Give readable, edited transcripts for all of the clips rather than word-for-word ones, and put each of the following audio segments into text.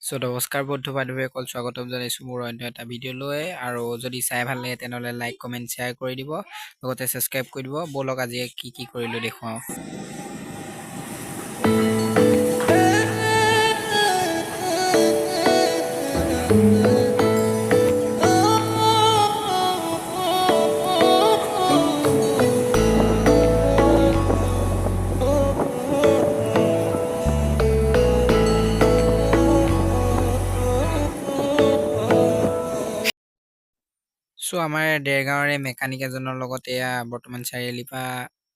নমস্কাৰ বন্ধু বান্ধৱীসকল, স্বাগতম জনাইছোঁ মোৰ অন্য এটা ভিডিঅ'লৈ। আৰু যদি চাই ভাল লাগে তেনেহ'লে লাইক কমেণ্ট শ্বেয়াৰ কৰি দিব, লগতে ছাবস্ক্ৰাইব কৰি দিব। ব'লক আজি কি কৰিলোঁ দেখুৱাওঁ। আমাৰ দেৰগাঁৱৰে মেকানিক এজনৰ লগত এয়া বৰ্তমান চাৰিআলিৰ পৰা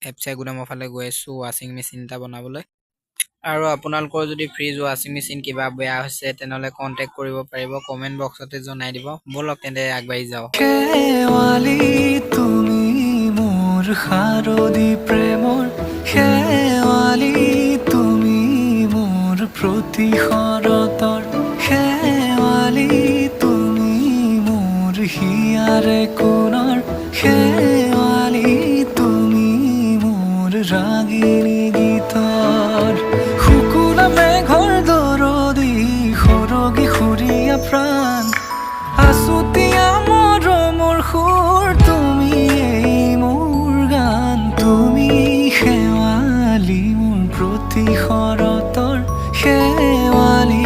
এফচাই গুদামৰ ফালে গৈ আছোঁ ৱাশ্বিং মেচিন এটা বনাবলৈ। আৰু আপোনালোকৰ যদি ফ্ৰিজ ৱাশ্বিং মেচিন কিবা বেয়া হৈছে তেনেহ'লে কণ্টেক্ট কৰিব পাৰিব, কমেণ্ট বক্সতে জনাই দিব। ব'লক তেন্তে আগবাঢ়ি যাওঁ। তুমি মোৰ শাৰদী প্ৰেমৰ শেৱালি, তুমি মোৰ প্ৰতি শৰতৰ শেৱালি, তুমি মোৰ হিয়াৰে কোণৰ শেৱালি, তুমি মোৰ ৰাগিনী গীতৰ শুকুলা মেঘৰ দৰদি সৰগী সুৰীয়া প্ৰাণ আছুতীয়া মৰমৰ সুৰ, তুমি এই মোৰ গান, তুমি শেৱালি মোৰ প্ৰতি শৰতৰ শেৱালি,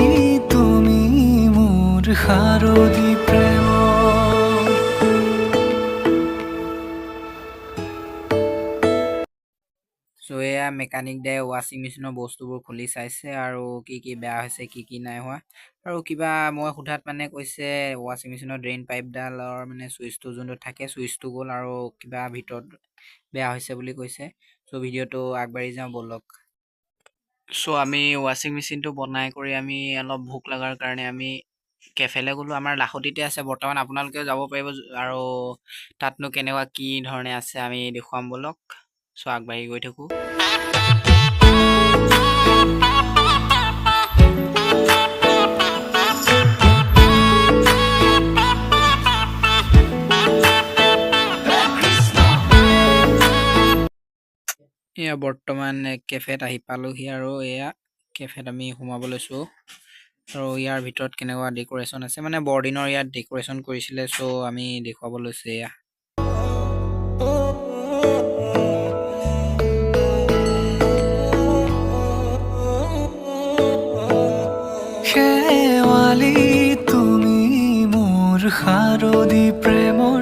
তুমি মোৰ শাৰদী প্ৰেমৰ। এয়া মেকানিক দাই ৱাশ্বিং মেচিনৰ বস্তুবোৰ খুলি চাইছে আৰু কি বেয়া হৈছে কি নাই হোৱা। আৰু কিবা মই সোধাত মানে কৈছে ৱাশ্বিং মেচিনৰ ড্ৰেইন পাইপডালৰ মানে চুইচটো যোনটো থাকে চুইচটো গ'ল আৰু কিবা ভিতৰত বেয়া হৈছে বুলি কৈছে। ভিডিঅ'টো আগবাঢ়ি যাওঁ ব'লক। আমি ৱাশ্বিং মেচিনটো বনাই কৰি আমি অলপ ভোক লগাৰ কাৰণে আমি কেফেলৈ গ'লোঁ। আমাৰ লাখুটিতে আছে বৰ্তমান, আপোনালোকেও যাব পাৰিব আৰু তাতনো কেনেকুৱা কি ধৰণে আছে আমি দেখুৱাম ব'লক। আগবাঢ়ি গৈ থাকোঁ। এয়া বৰ্তমান কেফেত আহি পালোহি আৰু এয়া কেফেত আমি সোমাব লৈছোঁ। আৰু ইয়াৰ ভিতৰত কেনেকুৱা ডেক'ৰেশ্যন আছে, মানে বৰদিনৰ ইয়াত ডেক'ৰেশ্যন কৰিছিলে, আমি দেখুৱাব লৈছোঁ এয়া। শেৱালি, তুমি মোৰ শাৰদী প্ৰেমৰ।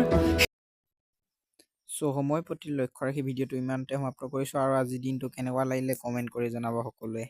সময় প্ৰতি লক্ষ্য ৰাখি ভিডিঅ'টো ইমানতে সমাপ্ত কৰিছোঁ। আৰু আজিৰ দিনটো কেনেকুৱা লাগিলে কমেণ্ট কৰি জনাব সকলোৱে।